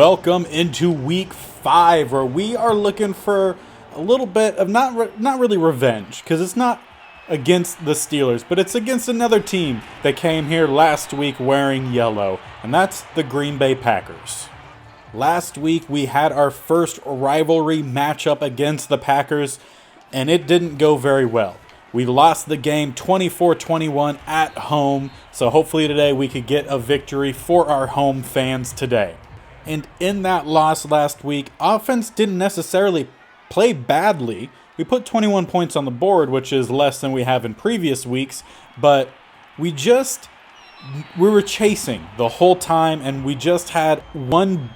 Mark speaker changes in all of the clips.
Speaker 1: welcome into week 5, where we are looking for a little bit of not really revenge, because it's not against the Steelers, but it's against another team that came here last week wearing yellow, and that's the Green Bay Packers. Last week we had our first rivalry matchup against the Packers, and it didn't go very well. We lost the game 24-21 at home, so hopefully today we could get a victory for our home fans today. And in that loss last week, offense didn't necessarily play badly. We put 21 points on the board, which is less than we have in previous weeks, but we were chasing the whole time, and we just had one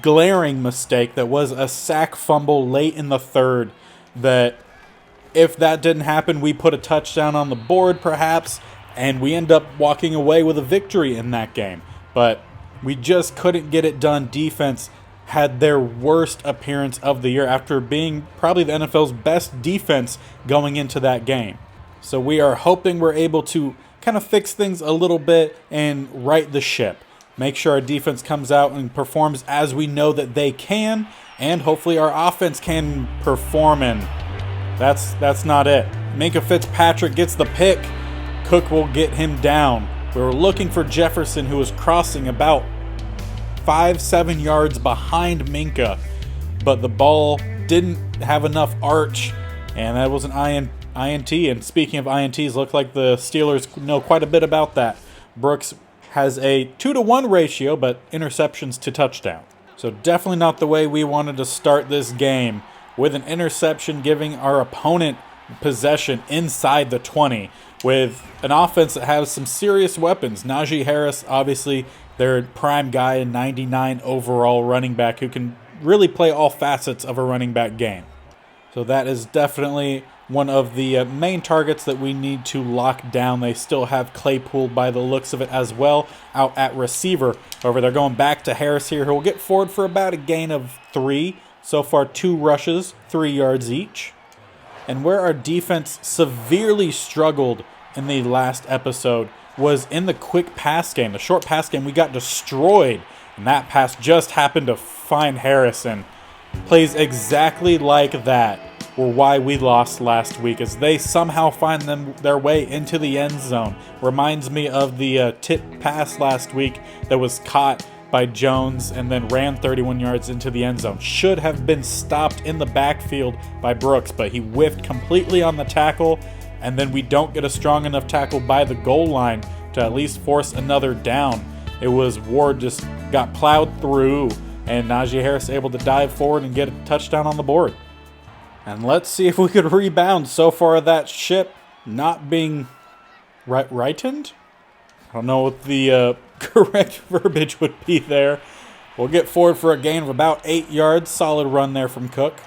Speaker 1: glaring mistake that was a sack fumble late in the third that if that didn't happen, we put a touchdown on the board perhaps, and we end up walking away with a victory in that game. But we just couldn't get it done. Defense had their worst appearance of the year after being probably the NFL's best defense going into that game. So we are hoping we're able to kind of fix things a little bit and right the ship. Make sure our defense comes out and performs as we know that they can, and hopefully our offense can perform, and that's not it. Minkah Fitzpatrick gets the pick. Cook will get him down. We were looking for Jefferson, who was crossing about 5-7 yards behind Minkah, but the ball didn't have enough arch, and that was an INT. And speaking of INTs, look like the Steelers know quite a bit about that. Brooks has a 2-to-1 ratio, but interceptions to touchdown. So definitely not the way we wanted to start this game, with an interception giving our opponent possession inside the 20, with an offense that has some serious weapons. Najee Harris, obviously their prime guy, and 99 overall running back who can really play all facets of a running back game. So that is definitely one of the main targets that we need to lock down. They still have Claypool by the looks of it as well out at receiver. However, they're going back to Harris here, who will get forward for about a gain of 3. So far, 2 rushes, 3 yards each. And where our defense severely struggled in the last episode was in the quick pass game. The short pass game, we got destroyed. And that pass just happened to find Harrison. Plays exactly like that were why we lost last week, as they somehow find their way into the end zone. Reminds me of the tip pass last week that was caught by Jones and then ran 31 yards into the end zone. Should have been stopped in the backfield by Brooks, but he whiffed completely on the tackle, and then we don't get a strong enough tackle by the goal line to at least force another down. It was Ward just got plowed through, and Najee Harris able to dive forward and get a touchdown on the board. And let's see if we could rebound. So far, that ship not being rightened? I don't know what the correct verbiage would be there. We'll get forward for a gain of about 8 yards. Solid run there from Cook.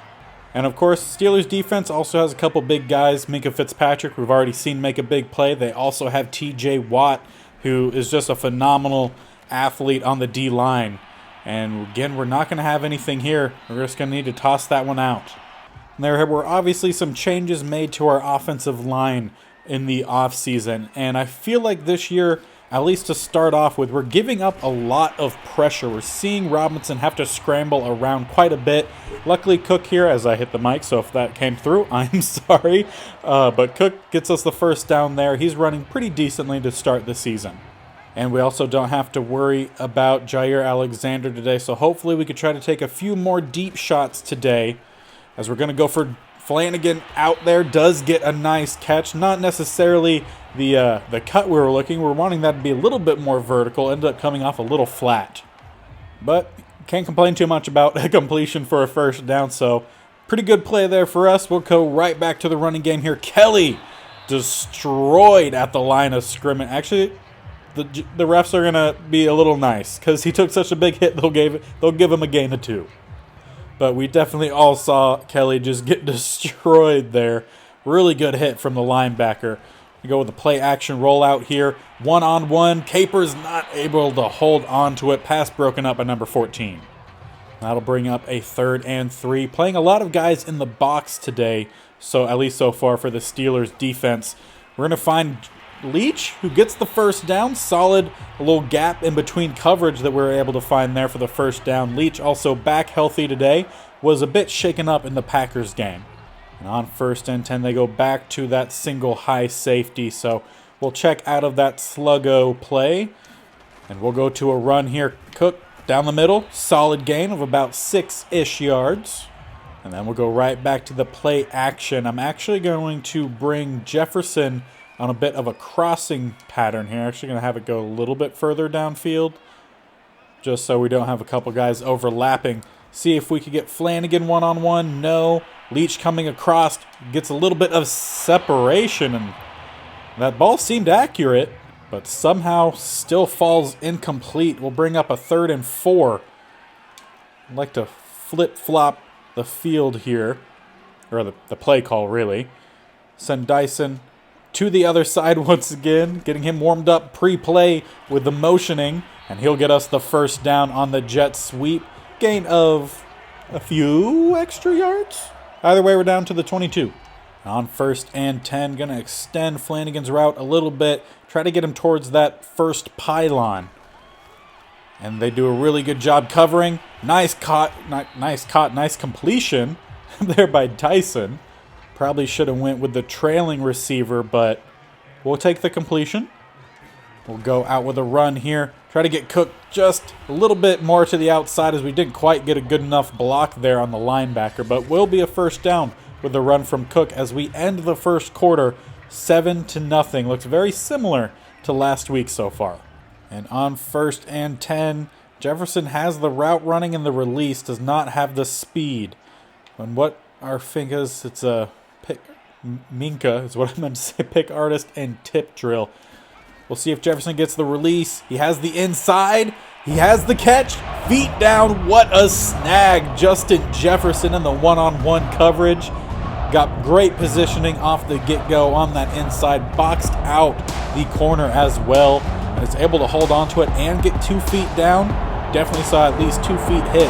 Speaker 1: And of course, Steelers defense also has a couple big guys. Minkah Fitzpatrick, we've already seen make a big play. They also have TJ Watt, who is just a phenomenal athlete on the D-line. And again, we're not going to have anything here. We're just going to need to toss that one out. And there were obviously some changes made to our offensive line in the offseason. And I feel like this year, at least to start off with, we're giving up a lot of pressure. We're seeing Robinson have to scramble around quite a bit. Luckily, Cook here, as I hit the mic, so if that came through, I'm sorry. But Cook gets us the first down there. He's running pretty decently to start the season. And we also don't have to worry about Jair Alexander today, so hopefully we could try to take a few more deep shots today, as we're going to go for Flanagan out there. Does get a nice catch. Not necessarily the cut we were looking. We're wanting that to be a little bit more vertical. Ended up coming off a little flat. But can't complain too much about a completion for a first down. So pretty good play there for us. We'll go right back to the running game here. Kelly destroyed at the line of scrimmage. Actually, the refs are going to be a little nice, because he took such a big hit, they'll give him a gain of 2. But we definitely all saw Kelly just get destroyed there. Really good hit from the linebacker. We go with the play action rollout here. 1-on-1. Capers not able to hold on to it. Pass broken up by number 14. That'll bring up a 3rd and 3. Playing a lot of guys in the box today, so at least so far for the Steelers defense. We're going to find Leach, who gets the first down. Solid little gap in between coverage that we were able to find there for the first down. Leach also back healthy today. Was a bit shaken up in the Packers game. And on 1st and 10, they go back to that single high safety. So we'll check out of that sluggo play. And we'll go to a run here. Cook down the middle. Solid gain of about 6-ish yards. And then we'll go right back to the play action. I'm actually going to bring Jefferson on a bit of a crossing pattern here. Actually going to have it go a little bit further downfield, just so we don't have a couple guys overlapping. See if we could get Flanagan one-on-one. No. Leach coming across, gets a little bit of separation, and that ball seemed accurate, but somehow still falls incomplete. We'll bring up a 3rd and 4. I'd like to flip-flop the field here, or the play call, really. Send Dyson to the other side once again, getting him warmed up pre-play with the motioning, and he'll get us the first down on the jet sweep. Gain of a few extra yards. Either way, we're down to the 22. On 1st and 10, going to extend Flanagan's route a little bit, try to get him towards that first pylon. And they do a really good job covering. Nice completion there by Dyson. Probably should have went with the trailing receiver, but we'll take the completion. We'll go out with a run here. Try to get Cook just a little bit more to the outside, as we didn't quite get a good enough block there on the linebacker, but will be a first down with the run from Cook as we end the first quarter 7-0. Looks very similar to last week so far. And on 1st and 10, Jefferson has the route running and the release, does not have the speed. And what our fingers, it's a pick, Minka is what I meant to say, pick artist and tip drill. We'll see if Jefferson gets the release. He has the inside. He has the catch. Feet down. What a snag. Justin Jefferson in the one-on-one coverage. Got great positioning off the get-go on that inside. Boxed out the corner as well. And is able to hold on to it and get 2 feet down. Definitely saw at least 2 feet hit.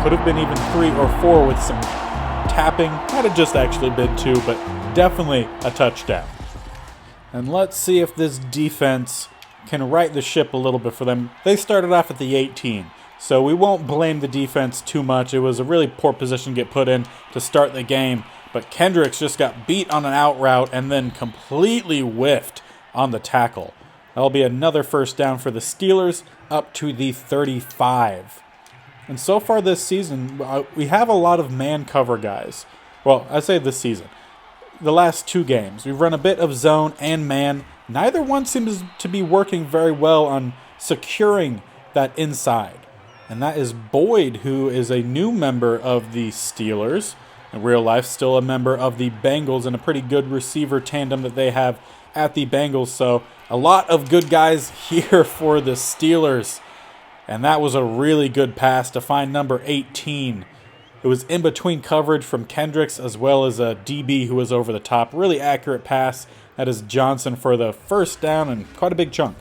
Speaker 1: Could have been even 3 or 4 with some tapping. Might have just actually been 2, but definitely a touchdown. And let's see if this defense can right the ship a little bit for them. They started off at the 18, so we won't blame the defense too much. It was a really poor position to get put in to start the game, but Kendricks just got beat on an out route and then completely whiffed on the tackle. That'll be another first down for the Steelers, up to the 35. And so far this season, we have a lot of man cover guys. Well, I say this season. The last 2 games, we've run a bit of zone and man. Neither one seems to be working very well on securing that inside. And that is Boyd, who is a new member of the Steelers. In real life, still a member of the Bengals, and a pretty good receiver tandem that they have at the Bengals. So a lot of good guys here for the Steelers. And that was a really good pass to find number 18. It was in between coverage from Kendricks as well as a DB who was over the top. Really accurate pass. That is Johnson for the first down and quite a big chunk.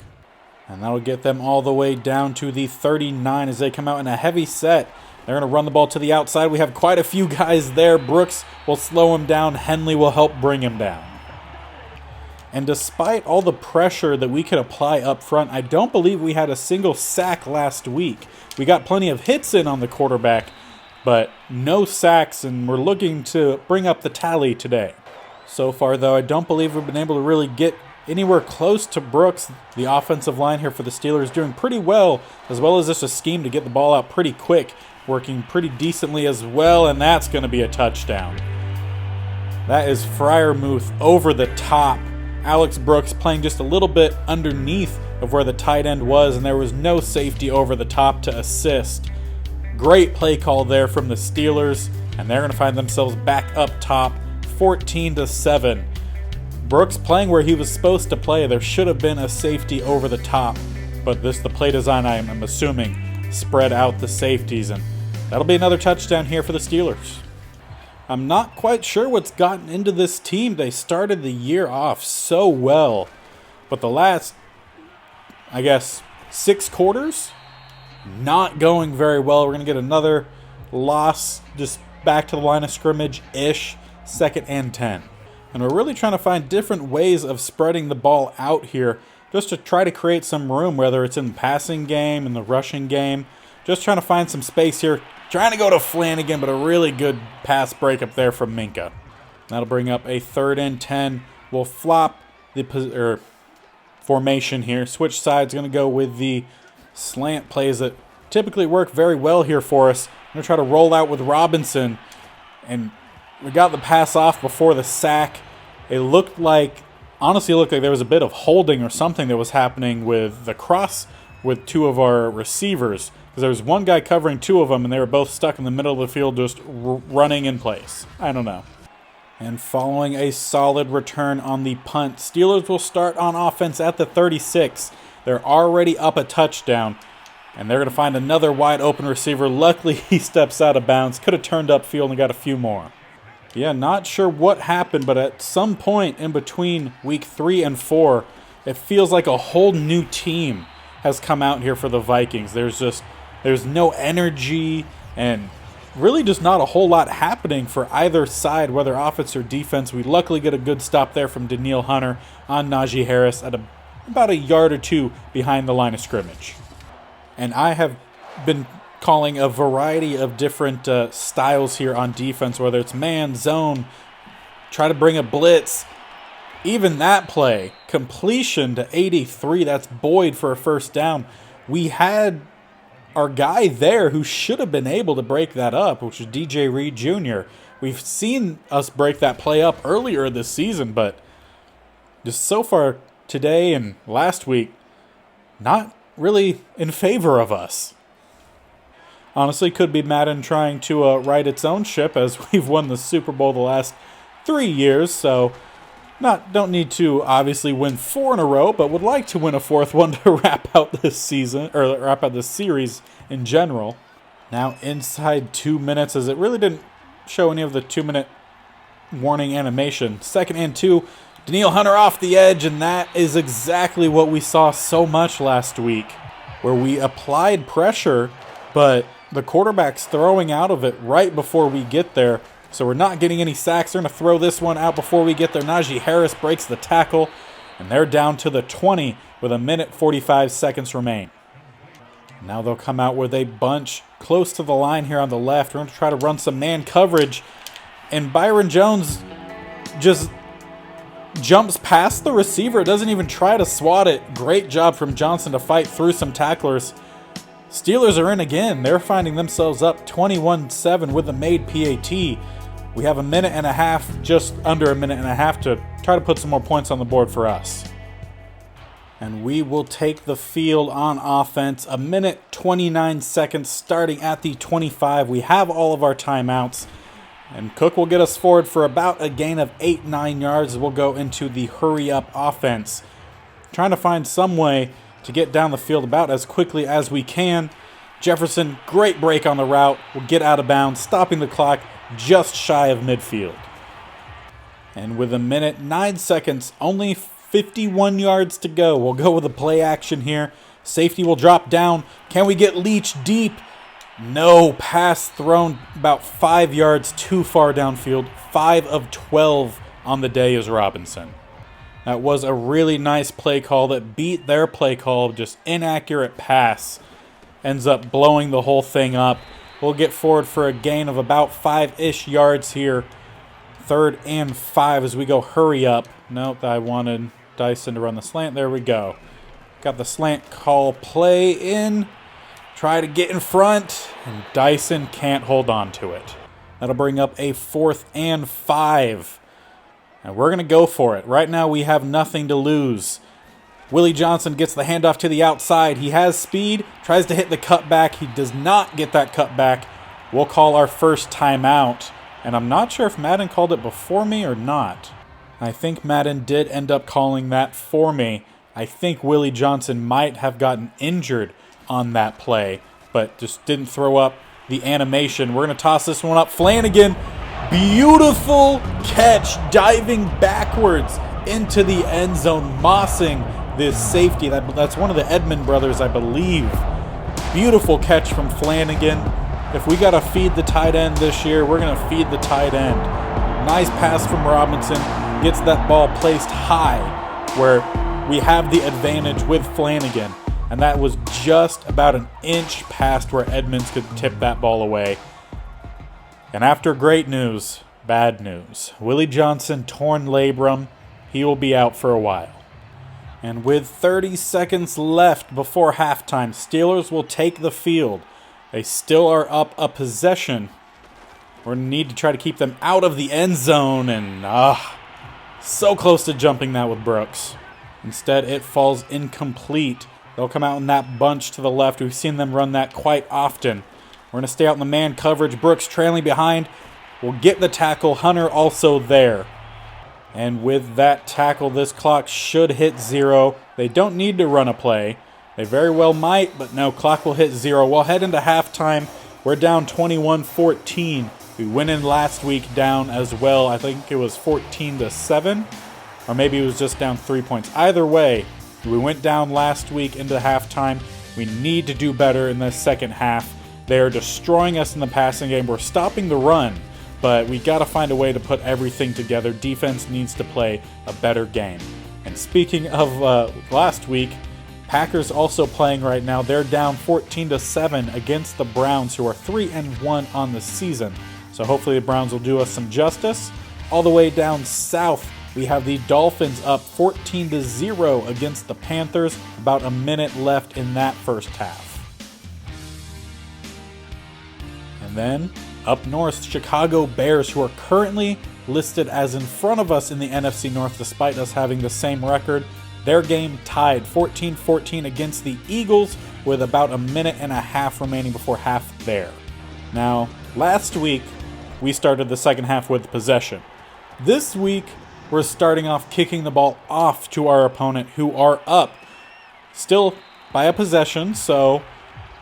Speaker 1: And that'll get them all the way down to the 39 as they come out in a heavy set. They're going to run the ball to the outside. We have quite a few guys there. Brooks will slow him down. Henley will help bring him down. And despite all the pressure that we could apply up front, I don't believe we had a single sack last week. We got plenty of hits in on the quarterback, but no sacks, and we're looking to bring up the tally today. So far, though, I don't believe we've been able to really get anywhere close to Brooks. The offensive line here for the Steelers doing pretty well as just a scheme to get the ball out pretty quick, working pretty decently as well, and that's going to be a touchdown. That is Freiermuth over the top. Alex Brooks playing just a little bit underneath of where the tight end was, and there was no safety over the top to assist. Great play call there from the Steelers, and they're going to find themselves back up top, 14-7. Brooks playing where he was supposed to play. There should have been a safety over the top, but the play design, I'm assuming, spread out the safeties, and that'll be another touchdown here for the Steelers. I'm not quite sure what's gotten into this team. They started the year off so well, but the last, 6 quarters, not going very well. We're going to get another loss, just back to the line of scrimmage-ish, 2nd and 10. And we're really trying to find different ways of spreading the ball out here just to try to create some room, whether it's in the passing game, in the rushing game. Just trying to find some space here. Trying to go to Flanagan, but a really good pass break up there from Minka. That'll bring up a 3rd and 10. We'll flop the formation here. Switch sides, going to go with the slant plays that typically work very well here for us. I'm going to try to roll out with Robinson. And we got the pass off before the sack. It looked like, honestly, it looked like there was a bit of holding or something that was happening with the cross with 2 of our receivers. Because there was one guy covering 2 of them, and they were both stuck in the middle of the field just running in place. I don't know. And following a solid return on the punt, Steelers will start on offense at the 36. They're already up a touchdown, and they're going to find another wide open receiver. Luckily, he steps out of bounds. Could have turned upfield and got a few more. Yeah, not sure what happened, but at some point in between week 3 and 4, it feels like a whole new team has come out here for the Vikings. There's no energy and really just not a whole lot happening for either side, whether offense or defense. We luckily get a good stop there from Daniil Hunter on Najee Harris at about a yard or 2 behind the line of scrimmage. And I have been calling a variety of different styles here on defense, whether it's man, zone, try to bring a blitz. Even that play, completion to 83, that's Boyd for a 1st down. We had our guy there who should have been able to break that up, which is DJ Reed Jr. We've seen us break that play up earlier this season, but just so far today and last week, not really in favor of us. Honestly, could be Madden trying to right its own ship, as we've won the Super Bowl the last 3 years, so don't need to obviously win 4 in a row, but would like to win a 4th one to wrap out this season, or wrap out this series in general. Now inside 2 minutes, as it really didn't show any of the 2-minute warning animation. 2nd and 2, Daniil Hunter off the edge, and that is exactly what we saw so much last week, where we applied pressure, but the quarterback's throwing out of it right before we get there. So we're not getting any sacks. They're going to throw this one out before we get there. Najee Harris breaks the tackle, and they're down to the 20 with 1:45 seconds remain. Now they'll come out with a bunch close to the line here on the left. We're going to try to run some man coverage, and Byron Jones just jumps past the receiver. Doesn't even try to swat it. Great job from Johnson to fight through some tacklers. Steelers are in again. They're finding themselves up 21-7 with a made PAT. We have 1.5 minutes, just under 1.5 minutes to try to put some more points on the board for us. And we will take the field on offense. 1:29 starting at the 25. We have all of our timeouts. And Cook will get us forward for about a gain of 8-9 yards. We'll go into the hurry-up offense. Trying to find some way to get down the field about as quickly as we can. Jefferson, great break on the route, will get out of bounds, stopping the clock just shy of midfield. And with 1:09, only 51 yards to go. We'll go with a play action here. Safety will drop down. Can we get Leach deep? No, pass thrown about 5 yards too far downfield. 5 of 12 on the day is Robinson. That was a really nice play call that beat their play call. Just inaccurate pass. Ends up blowing the whole thing up. We'll get forward for a gain of about 5-ish yards here. 3rd and 5 as we go hurry up. Nope, I wanted Dyson to run the slant. There we go. Got the slant call play in. Try to get in front. And Dyson can't hold on to it. That'll bring up a 4th and 5. And we're going to go for it. Right now we have nothing to lose. Willie Johnson gets the handoff to the outside. He has speed, tries to hit the cutback. He does not get that cutback. We'll call our first timeout. And I'm not sure if Madden called it before me or not. I think Madden did end up calling that for me. I think Willie Johnson might have gotten injured on that play, but just didn't throw up the animation. We're going to toss this one up. Flanagan. Beautiful catch, diving backwards into the end zone, mossing this safety. That's one of the Edmond brothers, I believe. Beautiful catch from Flanagan. If we got to feed the tight end this year, we're going to feed the tight end. Nice pass from Robinson. gets that ball placed high where we have the advantage with Flanagan. And that was just about an inch past where Edmonds could tip that ball away. And after great news, bad news. Willie Johnson, torn labrum. He will be out for a while. And with 30 seconds left before halftime, Steelers will take the field. They still are up a possession. We're going to need to try to keep them out of the end zone. And so close to jumping that with Brooks. Instead, it falls incomplete. They'll come out in that bunch to the left. We've seen them run that quite often. We're going to stay out in the man coverage. Brooks trailing behind. We'll get the tackle. Hunter also there. And with that tackle, this clock should hit 0. They don't need to run a play. They very well might, but no, clock will hit 0. We'll head into halftime. We're down 21-14. We went in last week down as well. I think it was 14-7. Or maybe it was just down 3 points. Either way, we went down last week into halftime. We need to do better in the second half. They're destroying us in the passing game. We're stopping the run, but we got to find a way to put everything together. Defense needs to play a better game. And speaking of last week, Packers also playing right now. They're down 14-7 against the Browns, who are 3-1 on the season. So hopefully the Browns will do us some justice. All the way down south, we have the Dolphins up 14-0 against the Panthers. About a minute left in that first half. And then up north, Chicago Bears, who are currently listed as in front of us in the NFC North despite us having the same record. Their game tied 14-14 against the Eagles with about a minute and a half remaining before half there. Now, last week we started the second half with possession. This week we're starting off kicking the ball off to our opponent, who are up still by a possession, so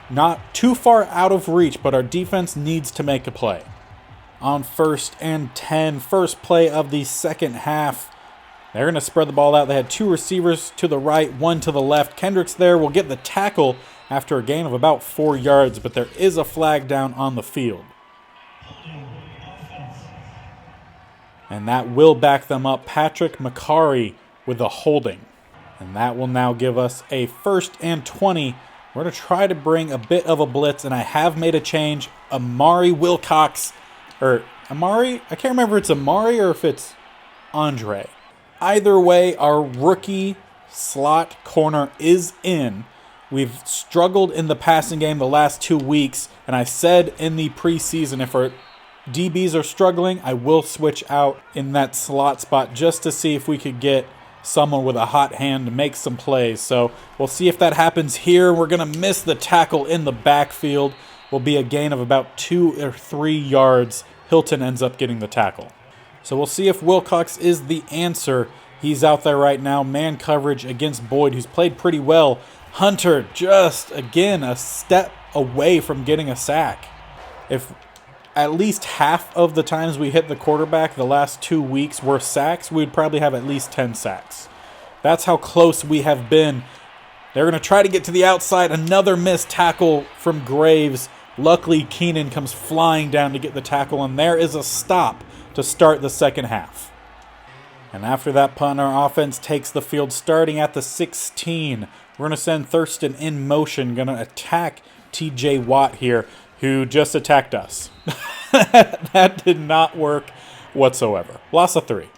Speaker 1: not too far out of reach, but our defense needs to make a play. On 1st and 10, first play of the second half. They're going to spread the ball out. They had 2 receivers to the right, 1 to the left. Kendricks there will get the tackle after a gain of about 4 yards, but there is a flag down on the field. And that will back them up. Patrick McCarry with the holding. And that will now give us a 1st and 20. We're going to try to bring a bit of a blitz, and I have made a change. Amari Wilcox, or Amari, I can't remember if it's Amari or if it's Andre. Either way, our rookie slot corner is in. We've struggled in the passing game the last 2 weeks, and I said in the preseason if our DBs are struggling, I will switch out in that slot spot just to see if we could get someone with a hot hand to make some plays. So we'll see if that happens here. We're going to miss the tackle in the backfield. Will be a gain of about 2 or 3 yards. Hilton ends up getting the tackle. So we'll see if Wilcox is the answer. He's out there right now. Man coverage against Boyd, who's played pretty well. Hunter just, again, a step away from getting a sack. If at least half of the times we hit the quarterback the last 2 weeks were sacks, we'd probably have at least 10 sacks. That's how close we have been. They're going to try to get to the outside. Another missed tackle from Graves. Luckily, Keenan comes flying down to get the tackle, and there is a stop to start the second half. And after that punt, our offense takes the field starting at the 16. We're going to send Thurston in motion, going to attack TJ Watt here, who just attacked us. That did not work whatsoever. Loss of 3.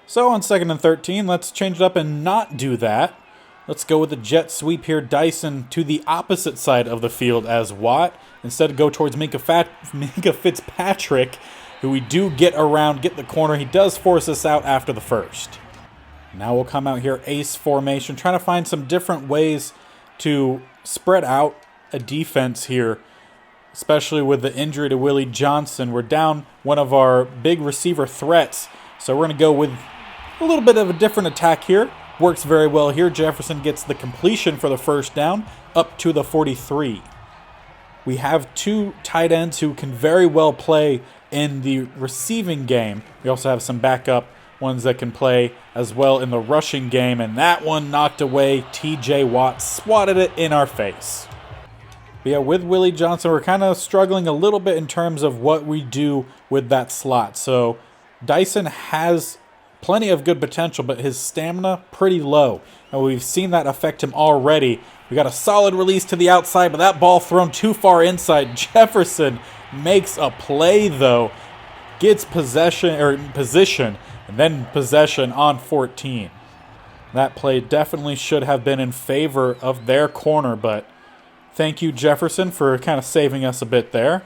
Speaker 1: So on 2nd and 13, let's change it up and not do that. Let's go with the jet sweep here. Dyson to the opposite side of the field as Watt. Instead, go towards Minka Fitzpatrick, who we do get around, get the corner. He does force us out after the first. Now we'll come out here, ace formation, trying to find some different ways to spread out a defense here, especially with the injury to Willie Johnson. We're down one of our big receiver threats, so we're going to go with a little bit of a different attack here. Works very well here. Jefferson gets the completion for the first down, up to the 43. We have 2 tight ends who can very well play in the receiving game. We also have some backup ones that can play as well in the rushing game, and that one knocked away. TJ Watt swatted it in our face. But yeah, with Willie Johnson, we're kind of struggling a little bit in terms of what we do with that slot. So Dyson has plenty of good potential, but his stamina pretty low. And we've seen that affect him already. We got a solid release to the outside, but that ball thrown too far inside. Jefferson makes a play though, gets position, and then possession on 14. That play definitely should have been in favor of their corner, but thank you, Jefferson, for kind of saving us a bit there.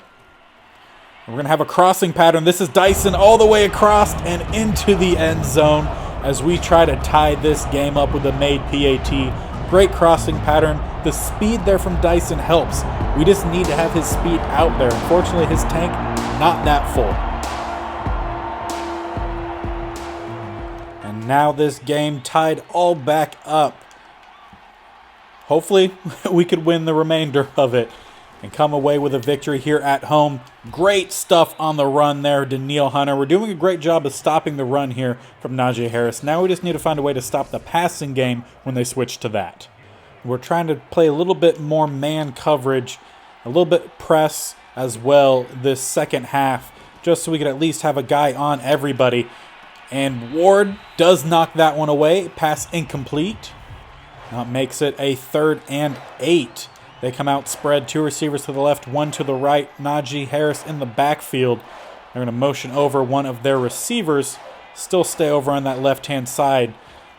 Speaker 1: We're going to have a crossing pattern. This is Dyson all the way across and into the end zone as we try to tie this game up with a made PAT. Great crossing pattern. The speed there from Dyson helps. We just need to have his speed out there. Unfortunately, his tank, not that full. And now this game tied all back up. Hopefully, we could win the remainder of it and come away with a victory here at home. Great stuff on the run there, Danielle Hunter. We're doing a great job of stopping the run here from Najee Harris. Now we just need to find a way to stop the passing game when they switch to that. We're trying to play a little bit more man coverage, a little bit press as well this second half, just so we can at least have a guy on everybody. And Ward does knock that one away. Pass incomplete. That makes it a 3rd and 8. They come out spread, 2 receivers to the left, 1 to the right. Najee Harris in the backfield. They're going to motion over one of their receivers. Still stay over on that left-hand side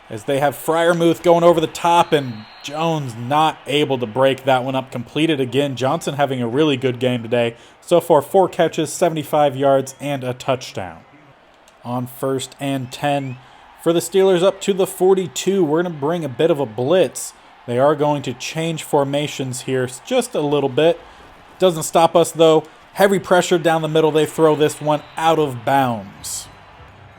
Speaker 1: as they have Freiermuth going over the top, and Jones not able to break that one up. Completed again. Johnson having a really good game today. So far, 4 catches, 75 yards, and a touchdown. On 1st and 10 for the Steelers up to the 42. We're going to bring a bit of a blitz. They are going to change formations here just a little bit. Doesn't stop us, though. Heavy pressure down the middle. They throw this one out of bounds.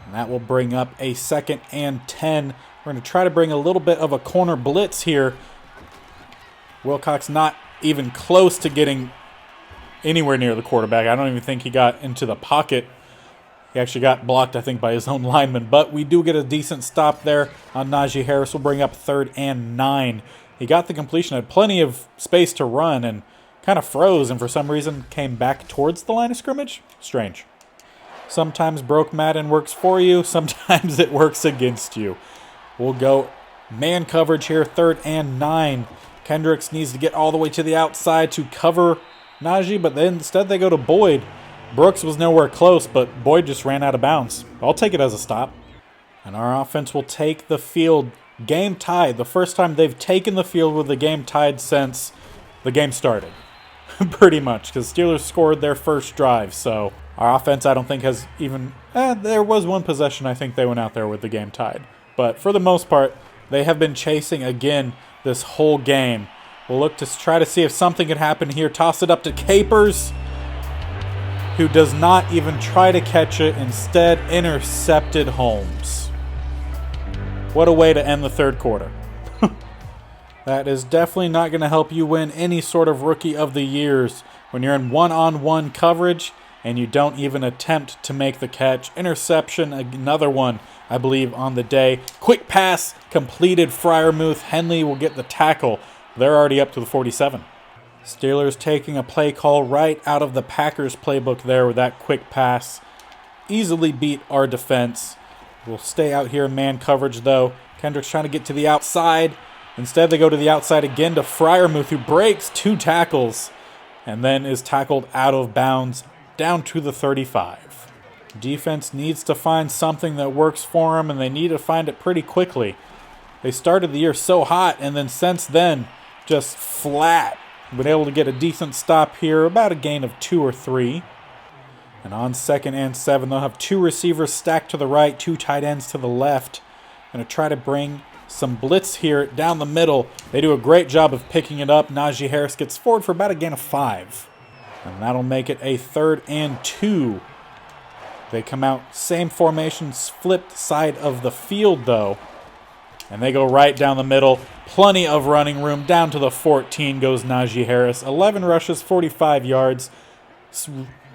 Speaker 1: And that will bring up a 2nd and 10. We're going to try to bring a little bit of a corner blitz here. Wilcox not even close to getting anywhere near the quarterback. I don't even think he got into the pocket. He actually got blocked, I think, by his own lineman. But we do get a decent stop there on Najee Harris. We'll bring up 3rd and 9. He got the completion, had plenty of space to run, and kind of froze, and for some reason came back towards the line of scrimmage. Strange. Sometimes broke Madden works for you. Sometimes it works against you. We'll go man coverage here, 3rd and 9. Kendricks needs to get all the way to the outside to cover Najee, but then instead they go to Boyd. Brooks was nowhere close, but Boyd just ran out of bounds. I'll take it as a stop. And our offense will take the field. Game tied. The first time they've taken the field with the game tied since the game started. Pretty much, because Steelers scored their first drive. So our offense, I don't think, has even... there was one possession I think they went out there with the game tied. But for the most part, they have been chasing again this whole game. We'll look to try to see if something can happen here. Toss it up to Capers, who does not even try to catch it, instead intercepted Holmes. What a way to end the 3rd quarter. That is definitely not going to help you win any sort of Rookie of the Years when you're in one-on-one coverage and you don't even attempt to make the catch. Interception, another one, I believe, on the day. Quick pass, completed. Freiermuth. Henley will get the tackle. They're already up to the 47. Steelers taking a play call right out of the Packers playbook there with that quick pass. Easily beat our defense. We'll stay out here in man coverage, though. Kendrick's trying to get to the outside. Instead, they go to the outside again to Freiermuth, who breaks 2 tackles and then is tackled out of bounds down to the 35. Defense needs to find something that works for them, and they need to find it pretty quickly. They started the year so hot, and then since then, just flat. Been able to get a decent stop here, about a gain of 2 or 3. And on 2nd and 7, they'll have 2 receivers stacked to the right, 2 tight ends to the left. Going to try to bring some blitz here down the middle. They do a great job of picking it up. Najee Harris gets forward for about a gain of 5. And that'll make it a 3rd and 2. They come out, same formation, flipped side of the field, though. And they go right down the middle. Plenty of running room. Down to the 14 goes Najee Harris. 11 rushes, 45 yards.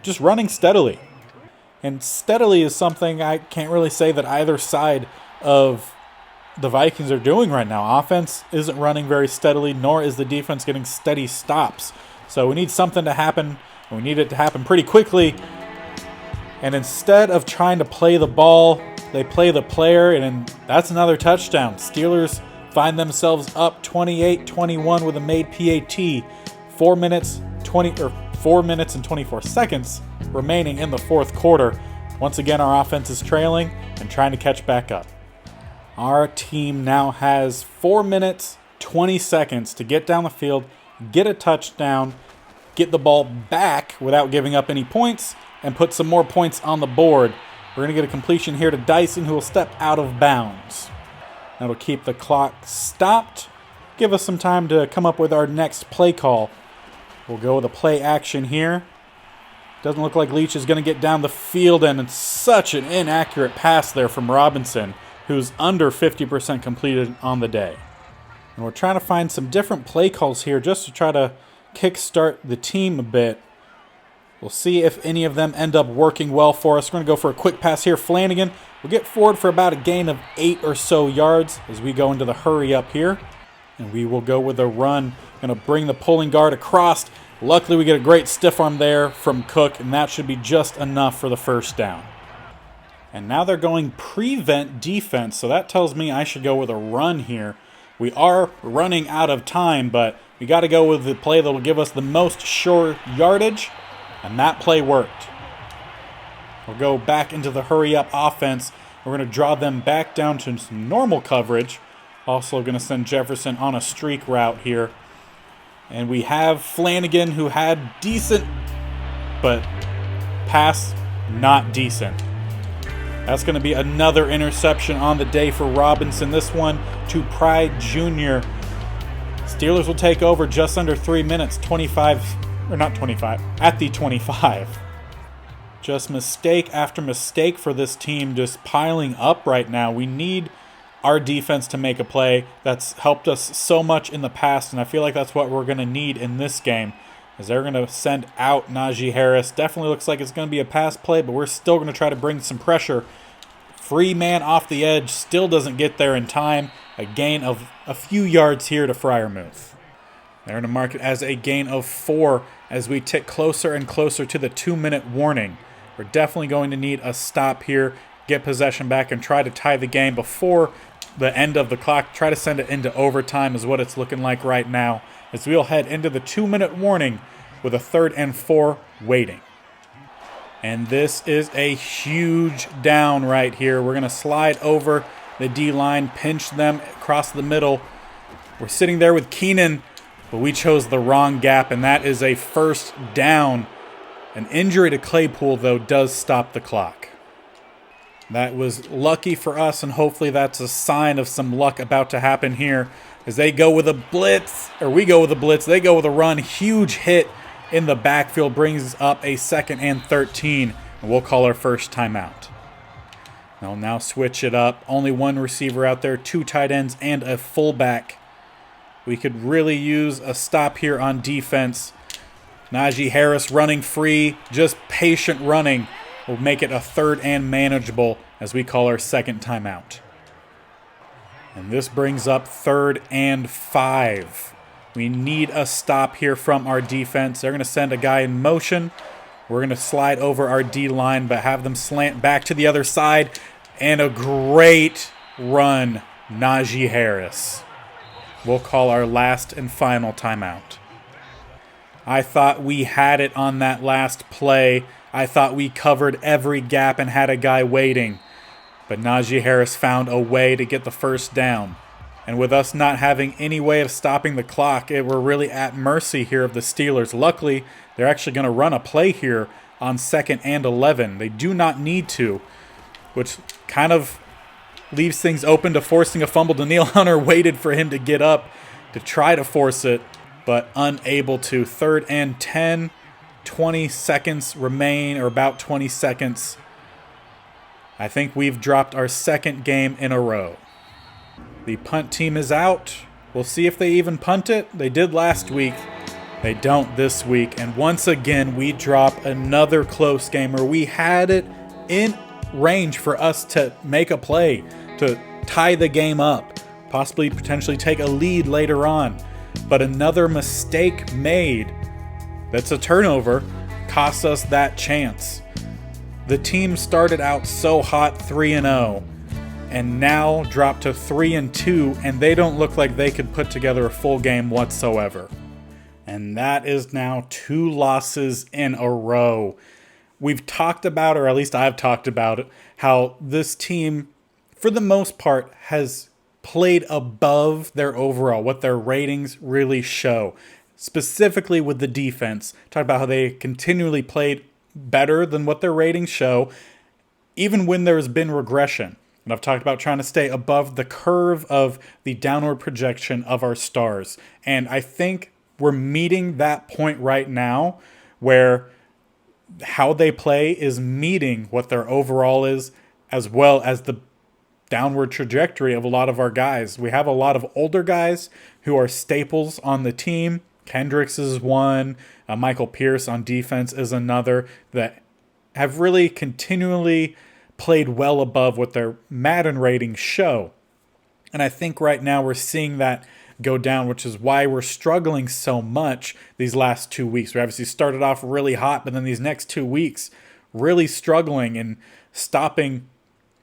Speaker 1: Just running steadily. And steadily is something I can't really say that either side of the Vikings are doing right now. Offense isn't running very steadily, nor is the defense getting steady stops. So we need something to happen, and we need it to happen pretty quickly. And instead of trying to play the ball They play the player, and that's another touchdown. Steelers find themselves up 28-21 with a made PAT. 4 minutes and 24 seconds remaining in the fourth quarter. Once again, our offense is trailing and trying to catch back up. Our team now has 4 minutes, 20 seconds to get down the field, get a touchdown, get the ball back without giving up any points, and put some more points on the board. We're going to get a completion here to Dyson, who will step out of bounds. That'll keep the clock stopped. Give us some time to come up with our next play call. We'll go with a play action here. Doesn't look like Leach is going to get down the field, and it's such an inaccurate pass there from Robinson, who's under 50% completed on the day. And we're trying to find some different play calls here just to try to kickstart the team a bit. We'll see if any of them end up working well for us. We're going to go for a quick pass here. Flanagan will get forward for about a gain of 8 or so yards as we go into the hurry up here. And we will go with a run. Going to bring the pulling guard across. Luckily, we get a great stiff arm there from Cook, and that should be just enough for the first down. And now they're going prevent defense, so that tells me I should go with a run here. We are running out of time, but we got to go with the play that will give us the most sure yardage, and that play worked. We'll go back into the hurry-up offense. We're going to draw them back down to some normal coverage. Also going to send Jefferson on a streak route here. And we have Flanagan, who had decent, but pass not decent. That's going to be another interception on the day for Robinson. This one to Pride Jr. Steelers will take over just under 3 minutes, at the 25. Just mistake after mistake for this team, just piling up right now. We need our defense to make a play. That's helped us so much in the past, and I feel like that's what we're going to need in this game, as they're going to send out Najee Harris. Definitely looks like it's going to be a pass play, but we're still going to try to bring some pressure. Free man off the edge, still doesn't get there in time. A gain of a few yards here to Freiermuth. They're going to mark it as a gain of 4 as we tick closer and closer to the 2-minute warning. We're definitely going to need a stop here, get possession back, and try to tie the game before the end of the clock. Try to send it into overtime is what it's looking like right now, as we'll head into the 2-minute warning with a 3rd and 4 waiting. And this is a huge down right here. We're going to slide over the D-line, pinch them across the middle. We're sitting there with Keenan, but we chose the wrong gap, and that is a 1st down. An injury to Claypool, though, does stop the clock. That was lucky for us, and hopefully that's a sign of some luck about to happen here, as they go with a blitz, or we go with a blitz, they go with a run. Huge hit in the backfield brings up a 2nd and 13, and we'll call our first timeout. They'll now switch it up. Only one receiver out there, 2 tight ends, and a fullback. We could really use a stop here on defense. Najee Harris running free, just patient running. We'll make it a 3rd and manageable as we call our 2nd timeout. And this brings up 3rd and 5. We need a stop here from our defense. They're going to send a guy in motion. We're going to slide over our D-line, but have them slant back to the other side. And a great run, Najee Harris. We'll call our last and final timeout. I thought we had it on that last play. I thought we covered every gap and had a guy waiting. But Najee Harris found a way to get the 1st down. And with us not having any way of stopping the clock, we're really at mercy here of the Steelers. Luckily, they're actually going to run a play here on 2nd and 11. They do not need to, which kind of leaves things open to forcing a fumble. Daniil Hunter waited for him to get up to try to force it, but unable to. 3rd and 10, 20 seconds remain, or about 20 seconds. I think we've dropped our 2nd game in a row. The punt team is out. We'll see if they even punt it. They did last week. They don't this week. And once again, we drop another close game where we had it in range for us to make a play, to tie the game up, possibly potentially take a lead later on. But another mistake made, that's a turnover, cost us that chance. The team started out so hot 3-0 and now dropped to 3-2, and they don't look like they could put together a full game whatsoever. And that is now 2 losses in a row. We've talked about, or at least I've talked about it, how this team, for the most part, has played above their overall, what their ratings really show. Specifically with the defense. Talked about how they continually played better than what their ratings show, even when there's been regression. And I've talked about trying to stay above the curve of the downward projection of our stars. And I think we're meeting that point right now where how they play is meeting what their overall is, as well as the downward trajectory of a lot of our guys. We have a lot of older guys who are staples on the team. Kendricks is one. Michael Pierce on defense is another that have really continually played well above what their Madden ratings show. And I think right now we're seeing that go down, which is why we're struggling so much these last 2 weeks. We obviously started off really hot, but then these next 2 weeks really struggling and stopping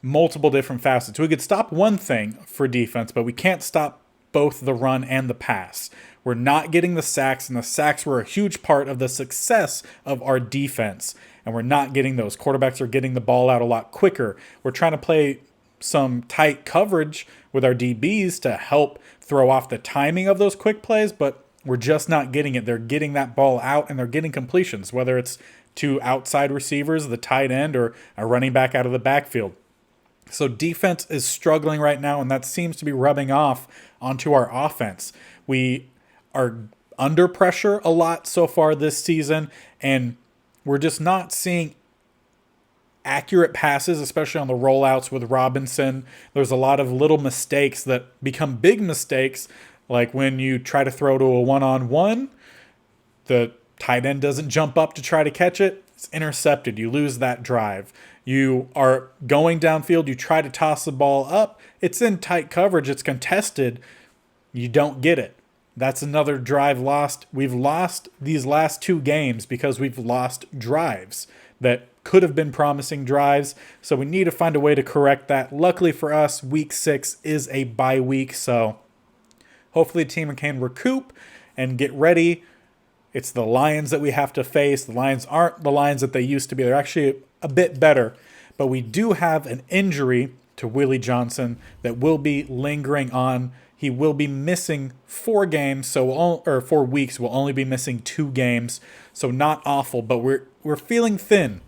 Speaker 1: multiple different facets. We could stop one thing for defense, but we can't stop both the run and the pass. We're not getting the sacks, and the sacks were a huge part of the success of our defense. And we're not getting those. Quarterbacks are getting the ball out a lot quicker. We're trying to play some tight coverage with our DBs to help throw off the timing of those quick plays, but we're just not getting it. They're getting that ball out, and they're getting completions, whether it's to outside receivers, the tight end, or a running back out of the backfield. So defense is struggling right now, and that seems to be rubbing off onto our offense. We are under pressure a lot so far this season, and we're just not seeing accurate passes, especially on the rollouts with Robinson. There's a lot of little mistakes that become big mistakes, like when you try to throw to a one-on-one, the tight end doesn't jump up to try to catch it. It's intercepted. You lose that drive. You are going downfield. You try to toss the ball up. It's in tight coverage. It's contested. You don't get it. That's another drive lost. We've lost these last 2 games because we've lost drives that could have been promising drives. So we need to find a way to correct that. Luckily for us, week 6 is a bye week. So hopefully the team can recoup and get ready. It's the Lions that we have to face. The Lions aren't the Lions that they used to be. They're actually a bit better. But we do have an injury to Willie Johnson that will be lingering on. He will be missing 4 games, or 4 weeks. We'll only be missing 2 games, so not awful. But we're feeling thin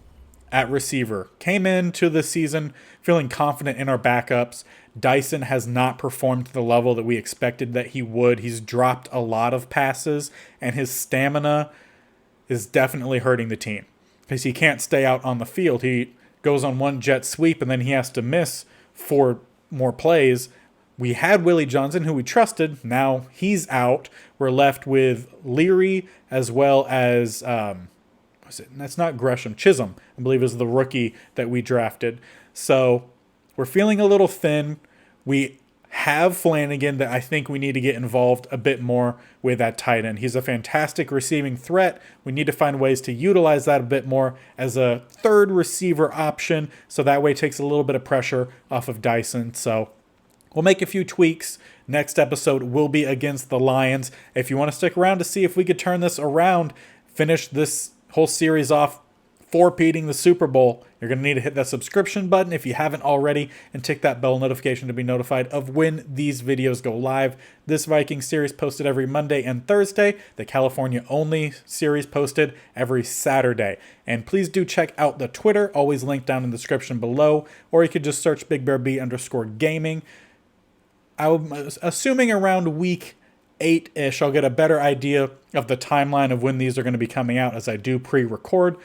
Speaker 1: at receiver. Came into the season feeling confident in our backups. Dyson has not performed to the level that we expected that he would. He's dropped a lot of passes, and his stamina is definitely hurting the team because he can't stay out on the field. He goes on one jet sweep, and then he has to miss 4 more plays. We had Willie Johnson, who we trusted. Now he's out. We're left with Leary as well as, that's not Gresham, Chisholm, I believe is the rookie that we drafted. So we're feeling a little thin. We have Flanagan that I think we need to get involved a bit more with that tight end. He's a fantastic receiving threat. We need to find ways to utilize that a bit more as a third receiver option. So that way it takes a little bit of pressure off of Dyson. So we'll make a few tweaks. Next episode will be against the Lions. If you want to stick around to see if we could turn this around, finish this whole series off four-peating the Super Bowl, you're going to need to hit that subscription button if you haven't already and tick that bell notification to be notified of when these videos go live. This Vikings series posted every Monday and Thursday. The California-only series posted every Saturday. And please do check out the Twitter, always linked down in the description below, or you could just search BigBearB_gaming. I'm assuming around week 8-ish, I'll get a better idea of the timeline of when these are going to be coming out as I do pre-record.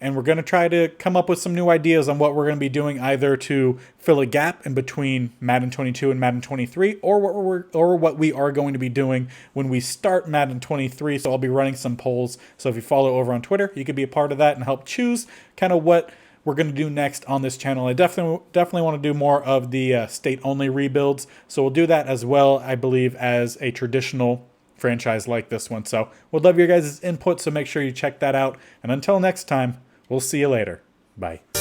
Speaker 1: And we're going to try to come up with some new ideas on what we're going to be doing, either to fill a gap in between Madden 22 and Madden 23, or what we are going to be doing when we start Madden 23. So I'll be running some polls. So if you follow over on Twitter, you could be a part of that and help choose kind of what we're going to do next on this channel. I definitely want to do more of the state-only rebuilds. So we'll do that as well, I believe, as a traditional franchise like this one. So we'd love your guys' input, so make sure you check that out. And until next time, we'll see you later. Bye.